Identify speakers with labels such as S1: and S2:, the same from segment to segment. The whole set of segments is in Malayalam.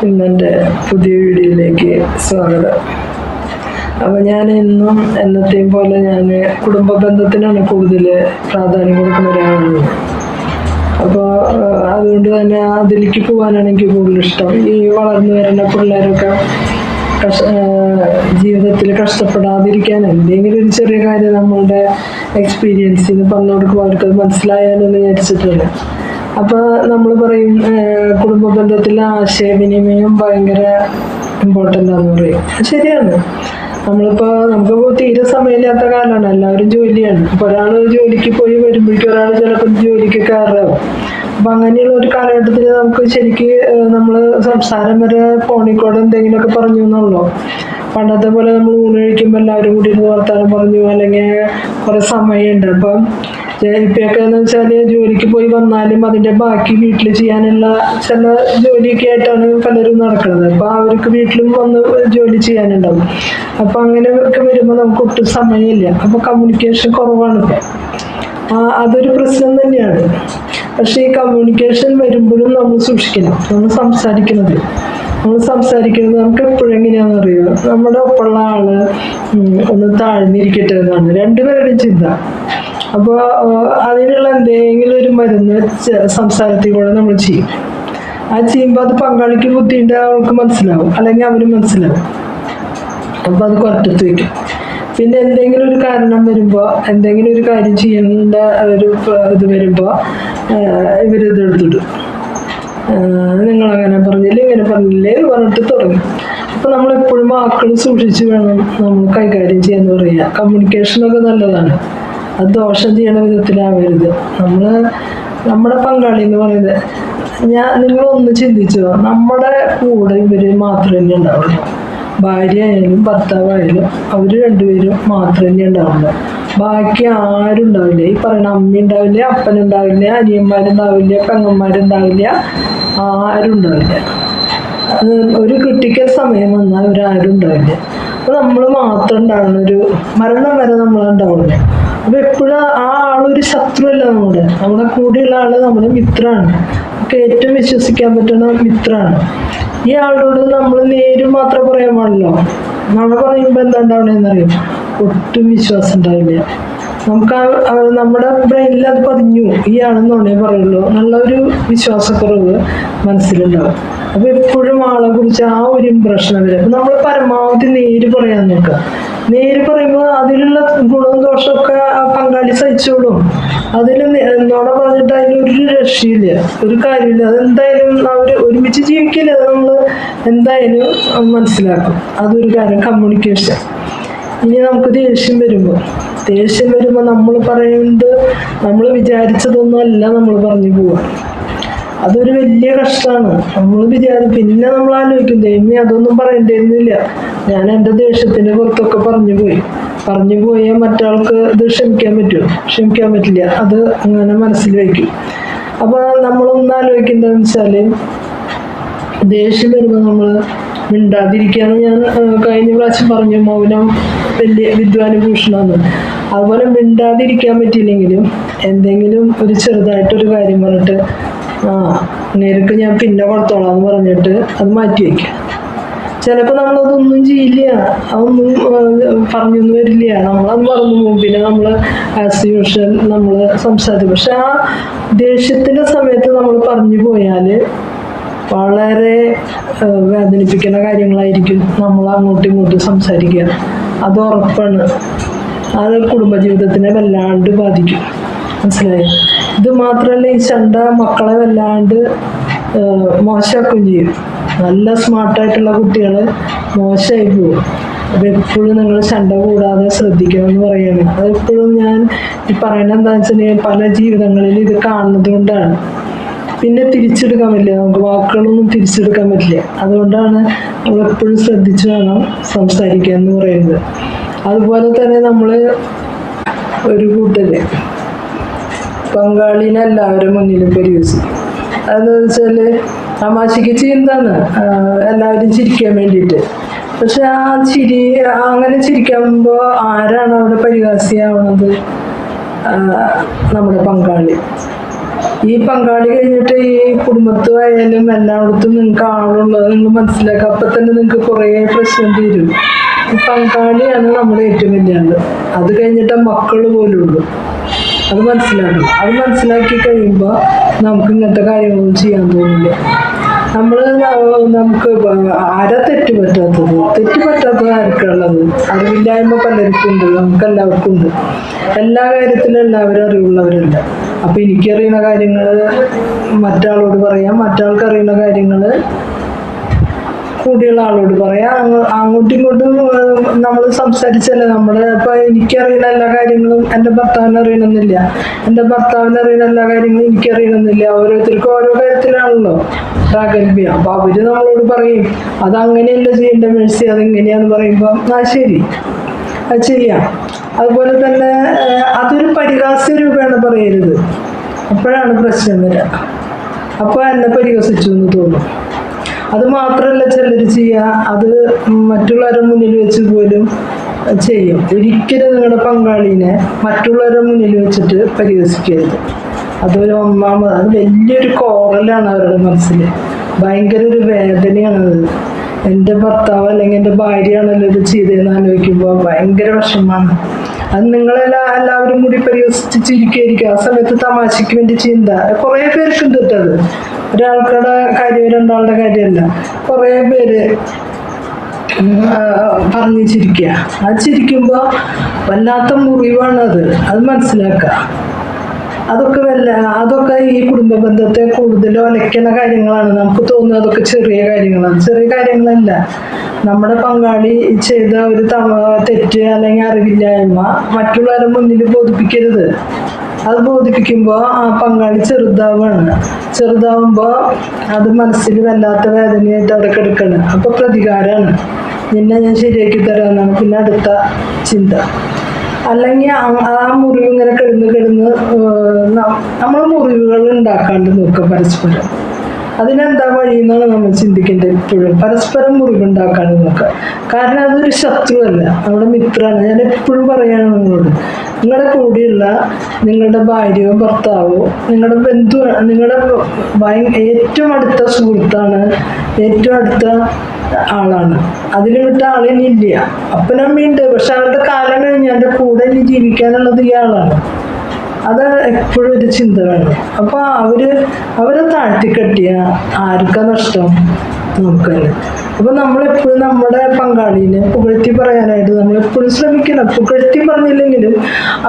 S1: ഇന്നെൻ്റെ പുതിയ വീഡിയോയിലേക്ക് സ്വാഗതം. അപ്പോൾ ഞാൻ എന്നും എന്നത്തെയും പോലെ ഞാൻ കുടുംബ ബന്ധത്തിനാണ് കൂടുതൽ പ്രാധാന്യം കൊടുക്കുന്ന ഒരാളാണ്. അപ്പോൾ അതുകൊണ്ട് തന്നെ അതിലേക്ക് പോകാനാണ് എനിക്ക് കൂടുതൽ ഇഷ്ടം. ഈ വളർന്നു വരുന്ന പിള്ളേരൊക്കെ ജീവിതത്തിൽ കഷ്ടപ്പെടാതിരിക്കാൻ എന്തെങ്കിലും ഒരു ചെറിയ കാര്യം നമ്മളുടെ എക്സ്പീരിയൻസിൽ നിന്ന് പറഞ്ഞു കൊടുക്കുമ്പോൾ അവർക്കത് മനസ്സിലായാലെന്ന് വിചാരിച്ചിട്ടുണ്ട്. അപ്പോൾ നമ്മൾ പറയും കുടുംബ ബന്ധത്തിലെ ആശയവിനിമയം ഭയങ്കര ഇമ്പോർട്ടൻ്റ് ആണെന്ന് പറയും. ശരിയാണ്. നമുക്ക് തീരെ സമയമില്ലാത്ത കാലമാണ്, എല്ലാവരും ജോലിയാണ്. അപ്പോൾ ഒരാൾ ജോലിക്ക് പോയി വരുമ്പോഴേക്കും ഒരാൾ ചിലപ്പോൾ ജോലിക്ക് കയറാവും. അപ്പം അങ്ങനെയുള്ള ഒരു കാലഘട്ടത്തിൽ നമുക്ക് ശരിക്ക് നമ്മൾ സംസാരം വരെ ഫോണിൽ കൂടെ എന്തെങ്കിലുമൊക്കെ പറഞ്ഞു എന്നുള്ളൂ. പണ്ടത്തെ പോലെ നമ്മൾ ഊണ് കഴിക്കുമ്പോൾ എല്ലാവരും കൂടി ഇരുന്ന് വർത്താനം പറഞ്ഞു, അല്ലെങ്കിൽ കുറേ സമയമുണ്ട്. അപ്പം ഇപ്പൊക്കെ എന്ന് വെച്ചാൽ ജോലിക്ക് പോയി വന്നാലും അതിൻ്റെ ബാക്കി വീട്ടിൽ ചെയ്യാനുള്ള ചില ജോലിയൊക്കെ ആയിട്ടാണ് പലരും നടക്കുന്നത്. അപ്പോൾ അവർക്ക് വീട്ടിലും വന്ന് ജോലി ചെയ്യാനുണ്ടാവും. അപ്പം അങ്ങനെയൊക്കെ വരുമ്പോൾ നമുക്ക് ഒട്ടും സമയമില്ല. അപ്പോൾ കമ്മ്യൂണിക്കേഷൻ കുറവാണ് ഇപ്പം. അതൊരു പ്രശ്നം തന്നെയാണ്. പക്ഷേ ഈ കമ്മ്യൂണിക്കേഷൻ വരുമ്പോഴും നമ്മൾ സൂക്ഷിക്കണം. നമ്മൾ സംസാരിക്കുന്നത് നമുക്ക് എപ്പോഴും എങ്ങനെയാണെന്ന് അറിയുമോ? നമ്മുടെ ഒപ്പമുള്ള ആള് ഒന്ന് താഴ്ന്നിരിക്കട്ടെ എന്നാണ് രണ്ടുപേരുടെയും ചിന്ത. അപ്പോൾ അതിനുള്ള എന്തെങ്കിലും ഒരു മരുന്ന് സംസാരത്തിൽ കൂടെ നമ്മൾ ചെയ്യും. ചെയ്യുമ്പോൾ അത് പങ്കാളിക്ക് ബുദ്ധിയുണ്ട്, അവൾക്ക് മനസ്സിലാവും, അല്ലെങ്കിൽ അവന് മനസ്സിലാവും. അപ്പോൾ അത് കുറച്ചെടുത്ത് വയ്ക്കും. പിന്നെ എന്തെങ്കിലും ഒരു കാരണം വരുമ്പോൾ, എന്തെങ്കിലും ഒരു കാര്യം ചെയ്യേണ്ട ഒരു ഇത് വരുമ്പോൾ ഇവരിത് എടുത്തിടും. നിങ്ങളങ്ങനെ പറഞ്ഞില്ലേ, ഇങ്ങനെ പറഞ്ഞില്ലേ എന്ന് പറഞ്ഞിട്ട് തുടങ്ങും. അപ്പോൾ നമ്മളെപ്പോഴും വാക്കുകൾ സൂക്ഷിച്ച് വേണം നമ്മൾ കൈകാര്യം ചെയ്യാന്ന് പറയുക. കമ്മ്യൂണിക്കേഷനൊക്കെ നല്ലതാണ്, അത് ദോഷം ചെയ്യണ വിധത്തിലാവരുത്. നമ്മുടെ പങ്കാളി എന്ന് പറയുന്നത്, നിങ്ങളൊന്ന് ചിന്തിച്ചോ, നമ്മുടെ കൂടെ ഇവർ മാത്രം തന്നെ ഉണ്ടാവുള്ളൂ. ഭാര്യ ആയാലും ഭർത്താവായാലും അവർ രണ്ടുപേരും മാത്രം തന്നെ ഉണ്ടാവുള്ളൂ. ബാക്കി ആരും ഉണ്ടാവില്ല. ഈ പറയുന്ന അമ്മ ഉണ്ടാവില്ല, അപ്പനുണ്ടാവില്ല, അനിയന്മാരുണ്ടാവില്ല, പെങ്ങന്മാരുണ്ടാവില്ല, ആരും ഉണ്ടാവില്ല. ഒരു ക്രിട്ടിക്കൽ സമയം വന്നാൽ അവരാരും ഉണ്ടാവില്ല. അപ്പോൾ നമ്മൾ മാത്രം ഉണ്ടാവുന്ന മരണം വരെ നമ്മളുണ്ടാവുള്ളൂ. അപ്പോൾ എപ്പോഴും ആ ആളൊരു ശത്രുവല്ല, നമ്മുടെ കൂടെയുള്ള ആള് നമ്മുടെ മിത്രമാണ്. നമുക്ക് ഏറ്റവും വിശ്വസിക്കാൻ പറ്റുന്ന മിത്രമാണ്. ഈ ആളോട് നമ്മൾ നേര് മാത്രം പറയാൻ പാടില്ലോ. നമ്മൾ പറയുമ്പോൾ എന്താ ഉണ്ടാവണേന്നറിയും, ഒട്ടും വിശ്വാസം ഉണ്ടാവില്ല. നമുക്ക് നമ്മുടെ ബ്രെയിനിൽ അത് പതിഞ്ഞു, ഈ ആളെന്നുണേ പറയുള്ളൂ, നല്ലൊരു വിശ്വാസക്കുറവ് മനസ്സിലുണ്ടാവും. അപ്പോൾ എപ്പോഴും ആളെ കുറിച്ച് ആ ഒരു ഇംപ്രഷൻ വരും. അപ്പം നമ്മൾ പരമാവധി നേര് പറയാൻ നോക്കുക. നേര് പറയുമ്പോൾ അതിലുള്ള ഗുണവും ദോഷമൊക്കെ പങ്കാളി സഹിച്ചോളും. അതിൽ എന്നോട് പറഞ്ഞിട്ട് അതിലൊരു രക്ഷയില്ല, ഒരു കാര്യമില്ല. അതെന്തായാലും അവർ ഒരുമിച്ച് ജീവിക്കില്ല, അത് നമ്മൾ എന്തായാലും മനസ്സിലാക്കും. അതൊരു കാര്യം, കമ്മ്യൂണിക്കേഷൻ. ഇനി നമുക്ക് ദേഷ്യം വരുമ്പോൾ നമ്മൾ പറയുന്നത് നമ്മൾ വിചാരിച്ചതൊന്നും അല്ല നമ്മൾ പറഞ്ഞു പോവുക. അതൊരു വലിയ കഷ്ടമാണ്. പിന്നെ നമ്മൾ ആലോചിക്കും, ദൈവമേ അതൊന്നും പറയേണ്ടിയിരുന്നില്ല, ഞാൻ എൻ്റെ ദേഷ്യത്തിൻ്റെ പുറത്തൊക്കെ പറഞ്ഞു പോയാൽ മറ്റാൾക്ക് ഇത് ക്ഷമിക്കാൻ പറ്റില്ല. അത് അങ്ങനെ മനസ്സിൽ വയ്ക്കും. അപ്പോൾ നമ്മളൊന്നും ആലോചിക്കേണ്ടതെന്ന് വെച്ചാൽ, ദേഷ്യം വരുമ്പോൾ നമ്മൾ മിണ്ടാതിരിക്കുകയാണ്. ഞാൻ കഴിഞ്ഞ പ്രാവശ്യം പറഞ്ഞു, മൗനം വലിയ വിദ്വാനുഭൂഷണമാണ്. അതുപോലെ മിണ്ടാതിരിക്കാൻ പറ്റിയില്ലെങ്കിലും എന്തെങ്കിലും ഒരു ചെറുതായിട്ടൊരു കാര്യം പറഞ്ഞിട്ട് നേർക്ക് ഞാൻ പിന്നെ കൊടുത്തോളാം എന്ന് പറഞ്ഞിട്ട് അത് മാറ്റി വയ്ക്കുക. ചിലപ്പോൾ നമ്മളതൊന്നും ചെയ്യില്ല, അതൊന്നും പറഞ്ഞൊന്നും വരില്ല, നമ്മളത് മറന്നു പോകും. പിന്നെ നമ്മൾ ആസ് യൂഷ്വൽ നമ്മൾ സംസാരിക്കും. പക്ഷെ ആ ദേഷ്യത്തിൻ്റെ സമയത്ത് നമ്മൾ പറഞ്ഞു പോയാൽ വളരെ വേദനിപ്പിക്കുന്ന കാര്യങ്ങളായിരിക്കും നമ്മൾ അങ്ങോട്ടും ഇങ്ങോട്ടും സംസാരിക്കുക. അത് ഉറപ്പാണ്. അത് കുടുംബജീവിതത്തിനെ വല്ലാണ്ട് ബാധിക്കും. മനസ്സിലായോ? ഇത് മാത്രമല്ല, ഈ ചണ്ട മക്കളെ വല്ലാണ്ട് മോശമാക്കുകയും ചെയ്യും. നല്ല സ്മാർട്ടായിട്ടുള്ള കുട്ടികൾ മോശമായി പോകും. അപ്പോൾ എപ്പോഴും നിങ്ങൾ ചണ്ട കൂടാതെ ശ്രദ്ധിക്കണമെന്ന് പറയുകയാണ്. അതെപ്പോഴും ഞാൻ ഈ പറയുന്നത് എന്താണെന്ന് വെച്ചിട്ടുണ്ടെങ്കിൽ, പല ജീവിതങ്ങളിൽ ഇത് കാണുന്നത് കൊണ്ടാണ്. പിന്നെ തിരിച്ചെടുക്കാൻ പറ്റില്ല, നമുക്ക് വാക്കുകളൊന്നും തിരിച്ചെടുക്കാൻ പറ്റില്ല. അതുകൊണ്ടാണ് നമ്മളെപ്പോഴും ശ്രദ്ധിച്ച് വേണം സംസാരിക്കുക എന്ന് പറയുന്നത്. അതുപോലെ തന്നെ നമ്മൾ ഒരു കൂട്ടര് പങ്കാളിനെ എല്ലാവരും മുന്നിലും പരിഹസിക്കും. അതെന്ന് വെച്ചാൽ തമാശയ്ക്ക് ചെയ്യുന്നതാണ്, എല്ലാവരും ചിരിക്കാൻ വേണ്ടിയിട്ട്. പക്ഷെ ആ അങ്ങനെ ചിരിക്കുമ്പോൾ ആരാണ് അവിടെ പരിഹാസിയാവുന്നത്? നമ്മുടെ പങ്കാളി. ഈ പങ്കാളി കഴിഞ്ഞിട്ട് ഈ കുടുംബത്തുമായാലും എല്ലായിടത്തും നിങ്ങൾക്ക് ആളുള്ളത് നിങ്ങൾ മനസ്സിലാക്കുക. അപ്പം തന്നെ നിങ്ങൾക്ക് കുറേ പ്രശ്നം തീരും. ഈ പങ്കാളിയാണ് നമ്മുടെ ഏറ്റവും വലിയ ആള്. അത് കഴിഞ്ഞിട്ട് മക്കൾ പോലും ഉള്ളൂ. അത് മനസ്സിലാക്കണം. അത് മനസ്സിലാക്കി കഴിയുമ്പോൾ നമുക്ക് ഇങ്ങനത്തെ കാര്യങ്ങളൊന്നും ചെയ്യാൻ തോന്നില്ല. നമുക്ക് ആരാ തെറ്റ് പറ്റാത്തത് ആർക്കുള്ളത്? അറിവില്ലായ്മ പലർക്കും ഉണ്ട്, നമുക്ക് എല്ലാവർക്കും ഉണ്ട്. എല്ലാ കാര്യത്തിലും എല്ലാവരും അറിവുള്ളവരല്ല. അപ്പൊ എനിക്കറിയുന്ന കാര്യങ്ങൾ മറ്റാളോട് പറയാം, മറ്റാൾക്ക് അറിയുന്ന കാര്യങ്ങൾ കൂടിയുള്ള ആളോട് പറയാം. അങ്ങോട്ടും ഇങ്ങോട്ടും നമ്മൾ സംസാരിച്ചല്ലേ ഇപ്പൊ എനിക്കറിയുന്ന എല്ലാ കാര്യങ്ങളും എൻ്റെ ഭർത്താവിന് അറിയണമെന്നില്ല, എൻ്റെ ഭർത്താവിന് അറിയുന്ന എല്ലാ കാര്യങ്ങളും എനിക്കറിയണമെന്നില്ല. ഓരോരുത്തർക്കും ഓരോ കാര്യത്തിലാണല്ലോ പ്രാഗൽഭ്യം. അപ്പൊ അവര് നമ്മളോട് പറയും അതങ്ങനെയല്ല ചെയ്യേണ്ട മേഴ്സി, അതെങ്ങനെയാന്ന് പറയുമ്പോൾ ശരി അത് ചെയ്യാം. അതുപോലെ തന്നെ അതൊരു പരിഹാസ്യ രൂപേണ പറയരുത്. അപ്പോഴാണ് പ്രശ്നം വരിക. അപ്പോൾ എന്നെ പരിഹസിച്ചു എന്ന് തോന്നും. അത് മാത്രമല്ല ചിലർ ചെയ്യുക, അത് മറ്റുള്ളവരുടെ മുന്നിൽ വെച്ച് പോലും ചെയ്യും. ഒരിക്കലും നിങ്ങളുടെ പങ്കാളിനെ മറ്റുള്ളവരുടെ മുന്നിൽ വെച്ചിട്ട് പരിഹസിക്കരുത്. അത് വലിയൊരു കോറലാണ് അവരുടെ മനസ്സിൽ. ഭയങ്കര ഒരു വേദനയാണത്. എൻ്റെ ഭർത്താവ് അല്ലെങ്കിൽ എൻ്റെ ഭാര്യയാണല്ലോ ഇത് ചെയ്തതെന്ന് ആലോചിക്കുമ്പോൾ ഭയങ്കര വിഷമമാണ്. അത് എല്ലാവരും കൂടി പരിഹസിച്ച് ചിരിക്കായിരിക്കും. ആ സമയത്ത് തമാശയ്ക്ക് വേണ്ടി ചിന്ത കുറേ പേർക്കുണ്ട് ഇട്ടത്. ഒരാൾക്കുടെ കാര്യം രണ്ടാളുടെ കാര്യമല്ല, കുറേ പേര് പറഞ്ഞു ചിരിക്കുക. അത് ചിരിക്കുമ്പോൾ വല്ലാത്ത മുറിവാണ്. അത് മനസ്സിലാക്കുക. അതൊക്കെ ഈ കുടുംബ ബന്ധത്തെ കൂടുതൽ ഒലയ്ക്കുന്ന കാര്യങ്ങളാണ്. നമുക്ക് തോന്നുന്നത് അതൊക്കെ ചെറിയ കാര്യങ്ങളാണ്. ചെറിയ കാര്യങ്ങളല്ല. നമ്മുടെ പങ്കാളി ചെയ്ത ഒരു തെറ്റ് അല്ലെങ്കിൽ അറിവില്ലായ്മ മറ്റുള്ളവരുടെ മുന്നിൽ ബോധിപ്പിക്കരുത്. അത് ബോധിപ്പിക്കുമ്പോൾ ആ പങ്കാളി ചെറുതാവുമ്പോൾ അത് മനസ്സിൽ വല്ലാത്ത വേദനയായിട്ട് അവിടെ കിടക്കണം. അപ്പൊ പ്രതികാരമാണ്, നിന്നെ ഞാൻ ശരിയാക്കി തരാമെന്നാണ് പിന്നെ അടുത്ത ചിന്ത. അല്ലെങ്കിൽ ആ മുറിവ് ഇങ്ങനെ കിടന്ന് നമ്മൾ മുറിവുകൾ ഉണ്ടാക്കാണ്ട് നോക്കുക പരസ്പരം. അതിനെന്താ വഴി എന്നാണ് നമ്മൾ ചിന്തിക്കേണ്ടത്. എപ്പോഴും പരസ്പരം മുറിവുണ്ടാക്കാണ്ട് നോക്കുക. കാരണം അതൊരു ശത്രുവല്ല, നമ്മുടെ മിത്രമാണ്. ഞാൻ എപ്പോഴും പറയാണ് നിങ്ങളോട്, നിങ്ങളുടെ കൂടെയുള്ള നിങ്ങളുടെ ഭാര്യയോ ഭർത്താവോ നിങ്ങളുടെ ബന്ധു, നിങ്ങളുടെ ഏറ്റവും അടുത്ത സുഹൃത്താണ്, ഏറ്റവും അടുത്ത ആളാണ്. അതിന് വിട്ട ആളിനില്ല. അപ്പനമ്മയുണ്ട്, പക്ഷെ അവരുടെ കാലം കഴിഞ്ഞ് എൻ്റെ കൂടെ ഇനി ജീവിക്കാനുള്ളത് ഇയാളാണ്. അത് എപ്പോഴും ഒരു ചിന്ത വേണം. അപ്പൊ അവരെ താഴ്ത്തിക്കെട്ടിയ ആർക്കാ നഷ്ടം? നമുക്ക് തന്നെ. അപ്പൊ നമ്മളെപ്പോഴും നമ്മുടെ പങ്കാളിനെ പുകഴ്ത്തി പറയാനായിട്ട് നമ്മളെപ്പോഴും ശ്രമിക്കണം. പുകഴ്ത്തി പറഞ്ഞില്ലെങ്കിലും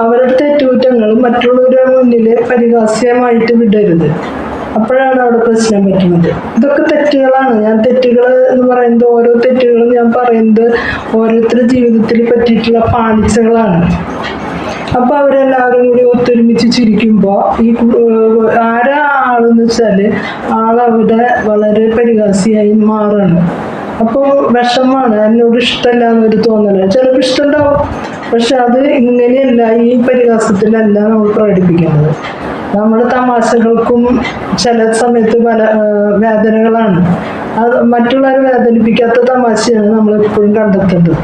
S1: അവരുടെ തെറ്റുകുറ്റങ്ങളും മറ്റുള്ളവരുടെ മുന്നിൽ പരിഹാസ്യമായിട്ട് വിടരുത്. അപ്പോഴാണ് അവിടെ പ്രശ്നം പറ്റുന്നത്. ഇതൊക്കെ തെറ്റുകളാണ്. ഞാൻ തെറ്റുകൾ എന്ന് പറയുന്നത്, ഓരോ തെറ്റുകളും ഞാൻ പറയുന്നത് ഓരോരുത്തരുടെ ജീവിതത്തിൽ പറ്റിയിട്ടുള്ള പാളിച്ചകളാണ്. അപ്പൊ അവരെല്ലാവരും കൂടി ഒത്തൊരുമിച്ച് ചിരിക്കുമ്പോൾ ഈ ആരാ ആളെന്ന് വെച്ചാല് ആളവിടെ വളരെ പരിഹാസിയായി മാറാണ്. അപ്പോൾ വിഷമാണ്, എന്നോട് ഇഷ്ടമല്ല എന്നൊരു തോന്നല്. ചിലപ്പോൾ ഇഷ്ടമുണ്ടാവും, പക്ഷെ അത് ഇങ്ങനെയല്ല, ഈ പരിഹാസത്തിലല്ല നമ്മൾ പ്രകടിപ്പിക്കുന്നത്. നമ്മുടെ തമാശകൾക്കും ചില സമയത്ത് പല വേദനകളാണ്. അത് മറ്റുള്ളവരെ വേദനിപ്പിക്കാത്ത തമാശയാണ് നമ്മൾ എപ്പോഴും കണ്ടെത്തേണ്ടത്.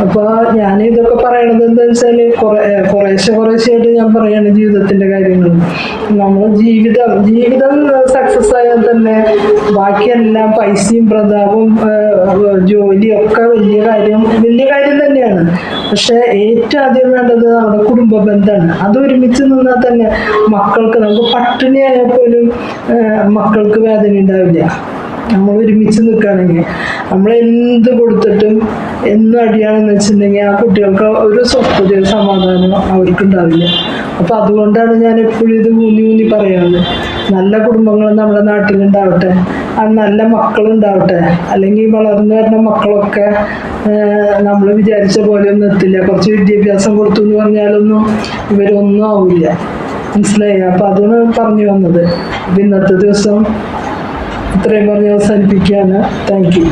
S1: അപ്പോൾ ഞാൻ ഇതൊക്കെ പറയണത് എന്താ വെച്ചാല് കുറേശ്ശെയായിട്ട് ഞാൻ പറയാണ് ജീവിതത്തിന്റെ കാര്യങ്ങൾ. നമ്മൾ ജീവിതം സക്സസ് ആയാൽ തന്നെ ബാക്കിയെല്ലാം പൈസയും പ്രതാപവും ജോലിയും ഒക്കെ വലിയ കാര്യം തന്നെയാണ്. പക്ഷെ ഏറ്റവും ആദ്യം വേണ്ടത് നമ്മുടെ കുടുംബ ബന്ധമാണ്. അത് ഒരുമിച്ച് നിന്നാൽ തന്നെ മക്കൾക്ക്, നമുക്ക് പട്ടിണിയായാൽ പോലും മക്കൾക്ക് വേദന ഉണ്ടാവില്ല. നമ്മൾ ഒരുമിച്ച് നിൽക്കുകയാണെങ്കിൽ നമ്മൾ എന്ത് കൊടുത്തിട്ടും എന്നും അടിയാണെന്ന് വെച്ചിട്ടുണ്ടെങ്കിൽ ആ കുട്ടികൾക്ക് ഒരു സ്വസ്ഥതയോ സമാധാനമോ അവർക്കുണ്ടാവില്ല. അപ്പൊ അതുകൊണ്ടാണ് ഞാൻ എപ്പോഴും ഇത് ഊന്നി പറയാറ്. നല്ല കുടുംബങ്ങൾ നമ്മുടെ നാട്ടിലുണ്ടാവട്ടെ, ആ നല്ല മക്കളുണ്ടാവട്ടെ. അല്ലെങ്കിൽ വളർന്നു വരുന്ന മക്കളൊക്കെ നമ്മൾ വിചാരിച്ച പോലെ ഒന്നും എത്തില്ല. കുറച്ച് വിദ്യാഭ്യാസം കൊടുത്തു എന്ന് പറഞ്ഞാലൊന്നും ഇവരൊന്നും ആവില്ല. മനസ്സിലായി? അപ്പൊ അതാണ് പറഞ്ഞു വന്നത്. അപ്പൊ ഇന്നത്തെ ദിവസം ഇത്രയും പറഞ്ഞ് അവസാനിപ്പിക്കുകയാണ്. Thank you.